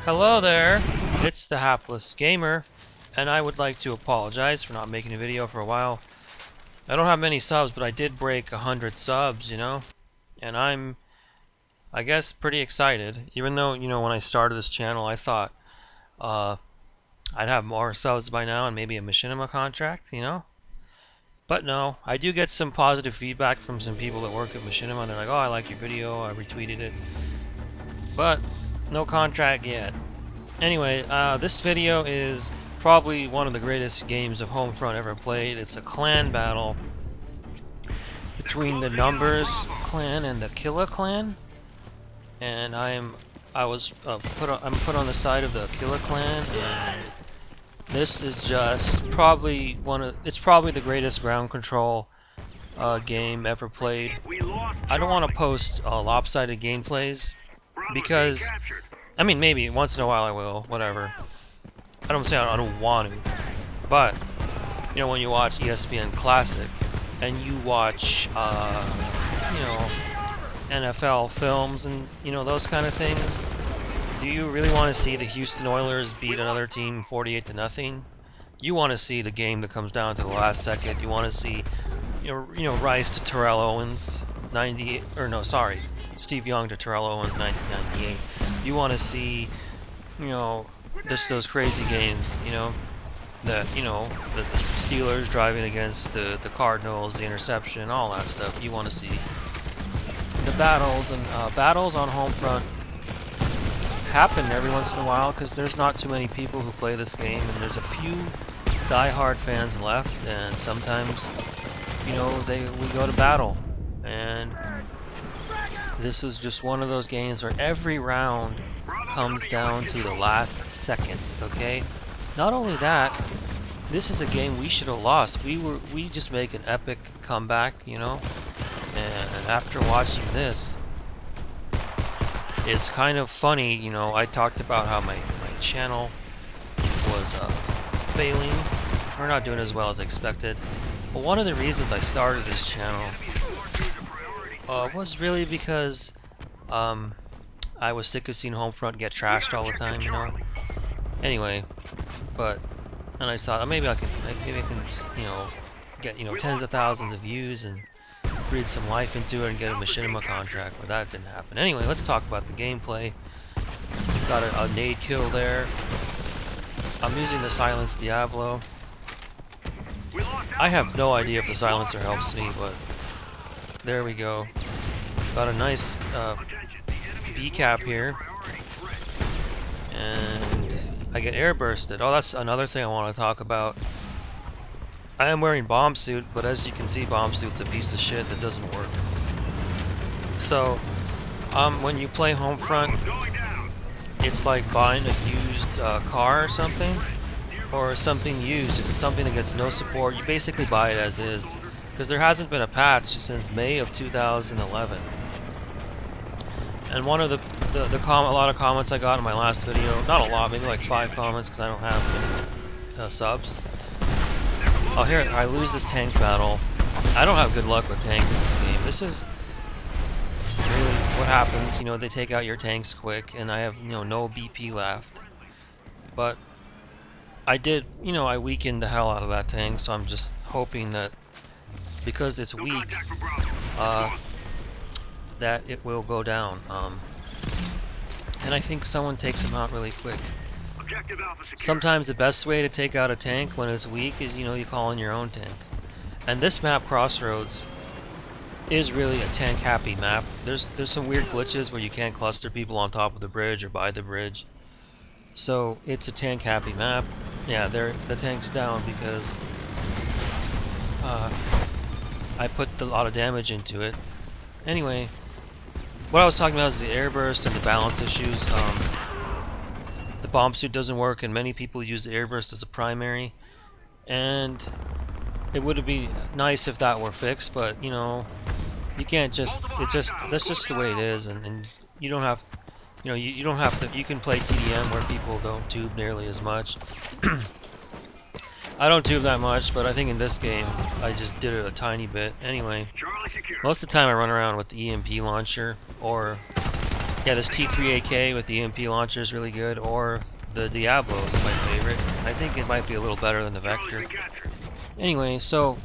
Hello there, it's the Hapless Gamer, and I would like to apologize for not making a video for a while. I don't have many subs, but I did break 100 subs, and I guess, pretty excited. Even though, when I started this channel, I thought uh, I'd have more subs by now and maybe a machinima contract. But no, I do get some positive feedback from some people that work at Machinima, and they're like, oh, I like your video, I retweeted it. But no contract yet. Anyway, this video is probably one of the greatest games of Homefront ever played. It's a clan battle between the Numbers clan and the Killa clan, and I'm put on the side of the Killa clan, and this is just probably it's probably the greatest ground control game ever played. I don't want to post lopsided gameplays because, I mean, maybe once in a while I will, whatever. I don't say I don't want to, but when you watch ESPN Classic and you watch NFL films and those kind of things, do you really want to see the Houston Oilers beat another team 48-0? You want to see the game that comes down to the last second. You want to see Rice to Terrell Owens Steve Young to Terrell Owens 1998. You want to see those crazy games, the Steelers driving against the Cardinals, the interception, all that stuff. You want to see the battles, and battles on Homefront happen every once in a while because there's not too many people who play this game, and there's a few die-hard fans left, and sometimes we go to battle, and this is just one of those games where every round comes down to the last second, okay? Not only that, this is a game we should have lost. We just make an epic comeback, and after watching this, it's kind of funny, I talked about how my channel was failing, or not doing as well as expected. But one of the reasons I started this channel was really because I was sick of seeing Homefront get trashed all the time, Anyway, and I thought, maybe I can get tens of thousands of views and breathe some life into it and get a machinima contract, but that didn't happen. Anyway, let's talk about the gameplay. Got a nade kill there. I'm using the Silence Diablo. I have no idea if the silencer helps me, but there we go. Got a nice B-cap here, and I get air bursted. Oh, that's another thing I want to talk about. I am wearing bomb suit, but as you can see, bomb suit's a piece of shit that doesn't work. So, when you play Homefront, it's like buying a used car or something, or something used. It's something that gets no support. You basically buy it as is, because there hasn't been a patch since May of 2011. And one of a lot of comments I got in my last video, not a lot, maybe like 5 comments because I don't have any subs. Oh, here, I lose this tank battle. I don't have good luck with tank in this game. This is really what happens, they take out your tanks quick, and I have, no BP left. But I did, I weakened the hell out of that tank, so I'm just hoping that because it's weak, that it will go down. And I think someone takes him out really quick. Sometimes the best way to take out a tank when it's weak is, you call in your own tank. And this map, Crossroads, is really a tank-happy map. There's some weird glitches where you can't cluster people on top of the bridge or by the bridge. So it's a tank-happy map. Yeah, the tank's down because I put a lot of damage into it. Anyway, what I was talking about is the airburst and the balance issues. The bomb suit doesn't work, and many people use the airburst as a primary, and it would be nice if that were fixed, but you can't just, that's just the way it is, and you don't have, you don't have to, you can play TDM where people don't tube nearly as much. I don't tube that much, but I think in this game I just did it a tiny bit. Anyway, most of the time I run around with the EMP launcher or Yeah, this T3AK with the EMP launcher is really good, or the Diablo is my favorite. I think it might be a little better than the Vector. Anyway, so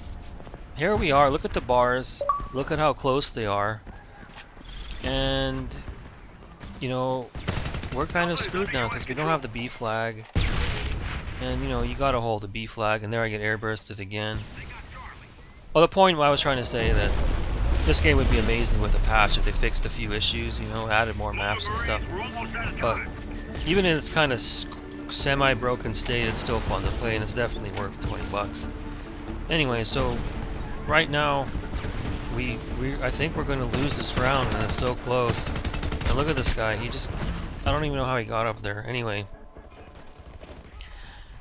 here we are. Look at the bars. Look at how close they are. And, you know, we're kind of screwed now because we don't have the B flag. And, you know, you gotta hold the B flag, and there I get airbursted again. Well, the point I was trying to say that this game would be amazing with a patch if they fixed a few issues, you know, added more maps and stuff. But even in its kind of semi-broken state, it's still fun to play, and it's definitely worth 20 bucks. Anyway, so right now, I think we're going to lose this round, and it's so close. And look at this guy. I don't even know how he got up there. Anyway,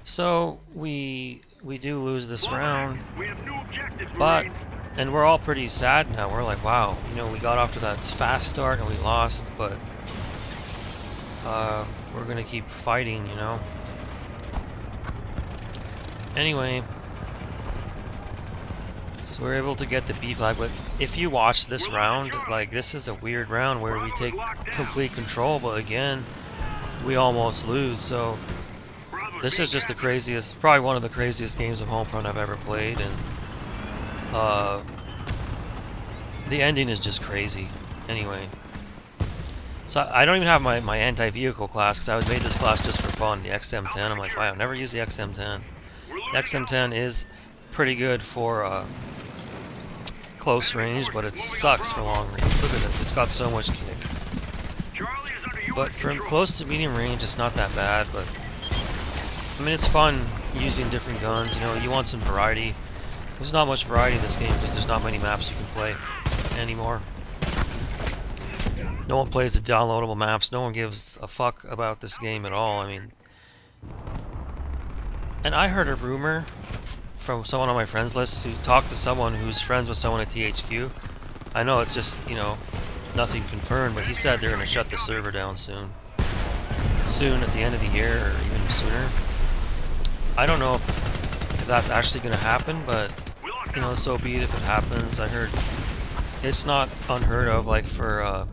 so we do lose this round, and we're all pretty sad now. We're like, wow, you know, we got off to that fast start and we lost, but we're gonna keep fighting, you know. Anyway, so we're able to get the B flag, but if you watch this round, like, this is a weird round where we take complete control, but again, we almost lose. So this is just the craziest, probably one of the craziest games of Homefront I've ever played, and the ending is just crazy. Anyway, so I don't even have my anti-vehicle class because I made this class just for fun, the XM10. I'm like, wow, I've never used the XM10. The XM10 is pretty good for close range, but it sucks for long range. Look at this, it's got so much kick. But from close to medium range, it's not that bad, but I mean, it's fun using different guns, you know, you want some variety. There's not much variety in this game because there's not many maps you can play anymore. No one plays the downloadable maps, no one gives a fuck about this game at all, I mean. And I heard a rumor from someone on my friends list who talked to someone who's friends with someone at THQ. I know it's just, you know, nothing confirmed, but he said they're going to shut the server down soon. Soon, at the end of the year, or even sooner. I don't know if that's actually going to happen, but, you know, so be it if it happens. I heard it's not unheard of, like, for,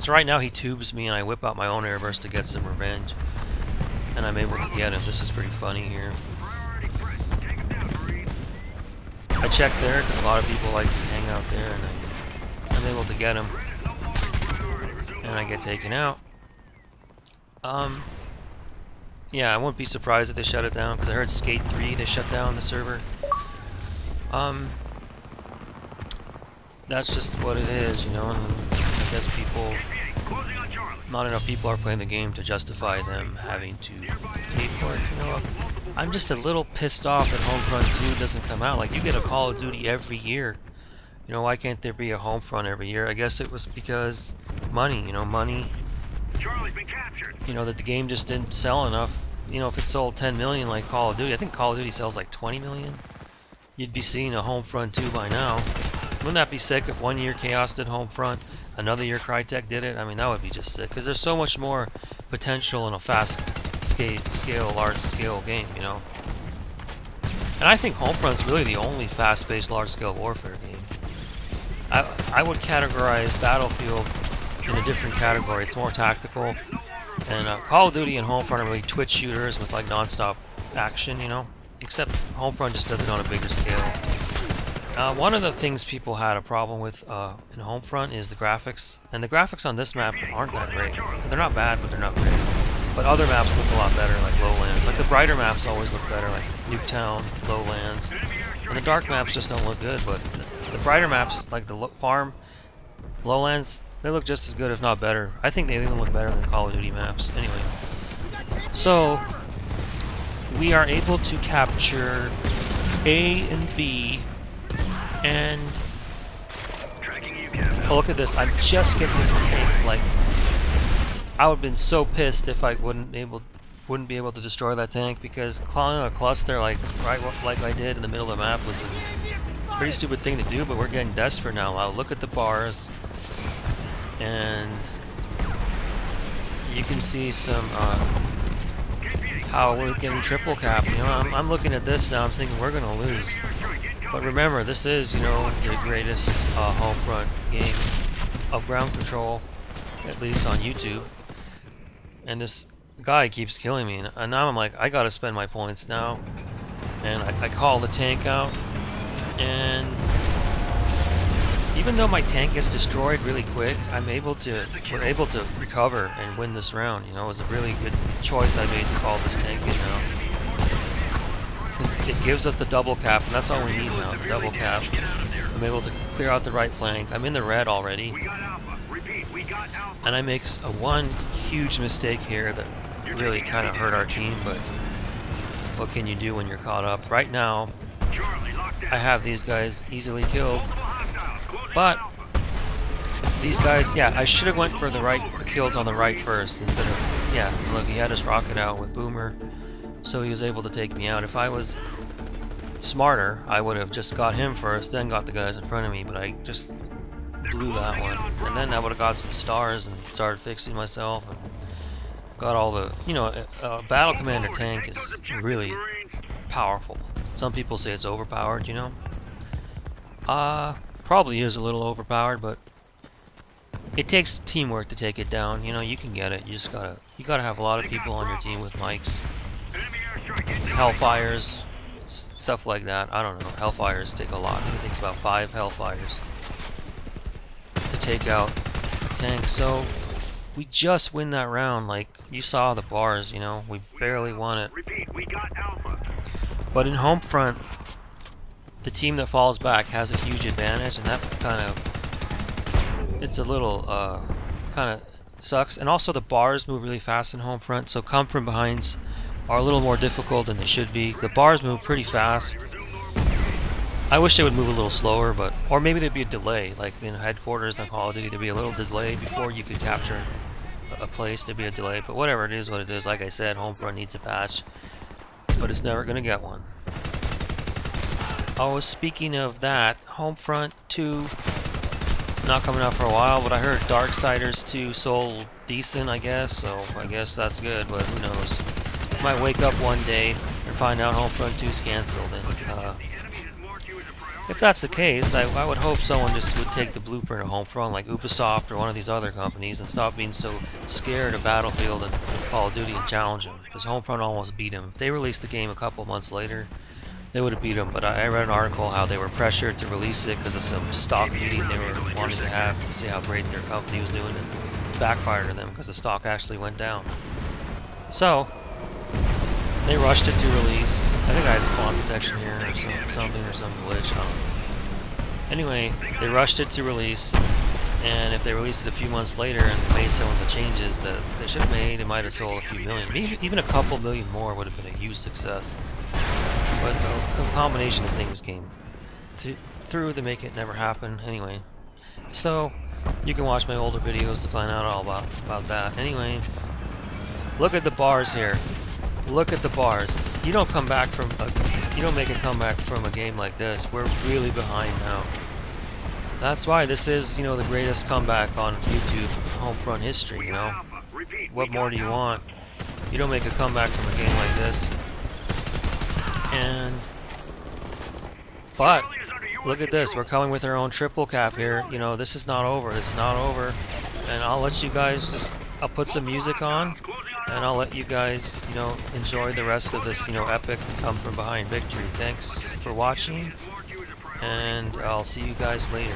so right now he tubes me and I whip out my own airburst to get some revenge. And I'm able to get him. This is pretty funny here. I checked there because a lot of people like to hang out there, and I'm able to get him. And I get taken out. Yeah, I wouldn't be surprised if they shut it down, because I heard Skate 3, they shut down the server. That's just what it is, you know, and I guess not enough people are playing the game to justify them having to pay for it, you know. I'm just a little pissed off that Homefront 2 doesn't come out. Like, you get a Call of Duty every year. You know, why can't there be a Homefront every year? I guess it was because money, you know, money. You know, that the game just didn't sell enough. You know, if it sold 10 million like Call of Duty, I think Call of Duty sells like 20 million. You'd be seeing a Homefront 2 by now. Wouldn't that be sick if one year Chaos did Homefront, another year Crytek did it? I mean, that would be just sick, because there's so much more potential in a fast scale, large-scale game, you know. And I think Homefront's really the only fast-paced, large-scale warfare game. I would categorize Battlefield in a different category. It's more tactical, and Call of Duty and Homefront are really twitch shooters with like non-stop action, you know. Except Homefront just does it on a bigger scale. One of the things people had a problem with in Homefront is the graphics, and the graphics on this map aren't that great. They're not bad, but they're not great. But other maps look a lot better, like Lowlands. Like the brighter maps always look better, like Nuketown, Lowlands. And the dark maps just don't look good, but the brighter maps, like the farm, Lowlands, they look just as good, if not better. I think they even look better than Call of Duty maps. Anyway, so we are able to capture A and B, and oh, look at this! I'm just getting this tank. Like, I would have been so pissed if I wouldn't be able to destroy that tank, because clawing a cluster like I did in the middle of the map was a pretty stupid thing to do. But we're getting desperate now. Wow, look at the bars, and you can see some how we're getting triple cap. You know, I'm looking at this now. I'm thinking we're gonna lose. But remember, this is, you know, the greatest Homefront game of ground control. at least on YouTube. And this guy keeps killing me, and now I'm like, I gotta spend my points now. And I call the tank out, and even though my tank gets destroyed really quick, we're able to recover and win this round. You know, it was a really good choice I made to call this tank in now. Because it gives us the double cap, and that's all we need now, the double cap. I'm able to clear out the right flank. I'm in the red already. And I make one huge mistake here that really kind of hurt our team, but what can you do when you're caught up? Right now, I have these guys easily killed, but these guys, yeah, I should have went for the kills on the right first instead of, yeah, look, he had his rocket out with Boomer, so he was able to take me out. If I was smarter, I would have just got him first, then got the guys in front of me, but I just blew that one. And then I would have got some stars and started fixing myself and got all the, you know, Battle Commander tank is really powerful. Some people say it's overpowered, you know. Probably is a little overpowered, but it takes teamwork to take it down. You know, you can get it. You gotta have a lot of people on your team with mics, Hellfires, stuff like that. I don't know. Hellfires take a lot. I think it takes about 5 Hellfires to take out a tank. So we just win that round. Like, you saw the bars, you know, we barely won it. But in Homefront, the team that falls back has a huge advantage, and that kind of, it's a little, kind of sucks. And also the bars move really fast in Homefront, so come from behinds are a little more difficult than they should be. The bars move pretty fast. I wish they would move a little slower, but, or maybe there'd be a delay, like in headquarters on Call of Duty, there'd be a little delay before you could capture a place. There'd be a delay, but whatever, it is what it is. Like I said, Homefront needs a patch, but it's never gonna get one. Oh, speaking of that, Homefront 2 not coming out for a while, but I heard Darksiders 2 sold decent, I guess, so I guess that's good, but who knows. Might wake up one day and find out Homefront 2 is cancelled, and if that's the case, I would hope someone just would take the blueprint of Homefront, like Ubisoft or one of these other companies, and stop being so scared of Battlefield and Call of Duty and challenge them, because Homefront almost beat them. If they released the game a couple months later, they would have beat them, but I read an article how they were pressured to release it because of some stock meeting they were wanting to have to see how great their company was doing, and it backfired on them because the stock actually went down. So they rushed it to release. I think I had spawn protection here or something or some glitch. I don't know. Anyway, they rushed it to release, and if they released it a few months later and made some of the changes that they should have made, it might have sold a few million. Maybe even a couple million more would have been a huge success. But a combination of things came through to make it never happen. Anyway, so you can watch my older videos to find out all about that. Anyway, look at the bars here. Look at the bars. You don't come back from you don't make a comeback from a game like this. We're really behind now. That's why this is, you know, the greatest comeback on YouTube Homefront history, you know. What more do you want? You don't make a comeback from a game like this. But look at this, we're coming with our own triple cap here. You know, this is not over. This is not over. And I'll let you guys I'll put some music on, and I'll let you guys, you know, enjoy the rest of this, you know, epic come from behind victory. Thanks for watching, and I'll see you guys later.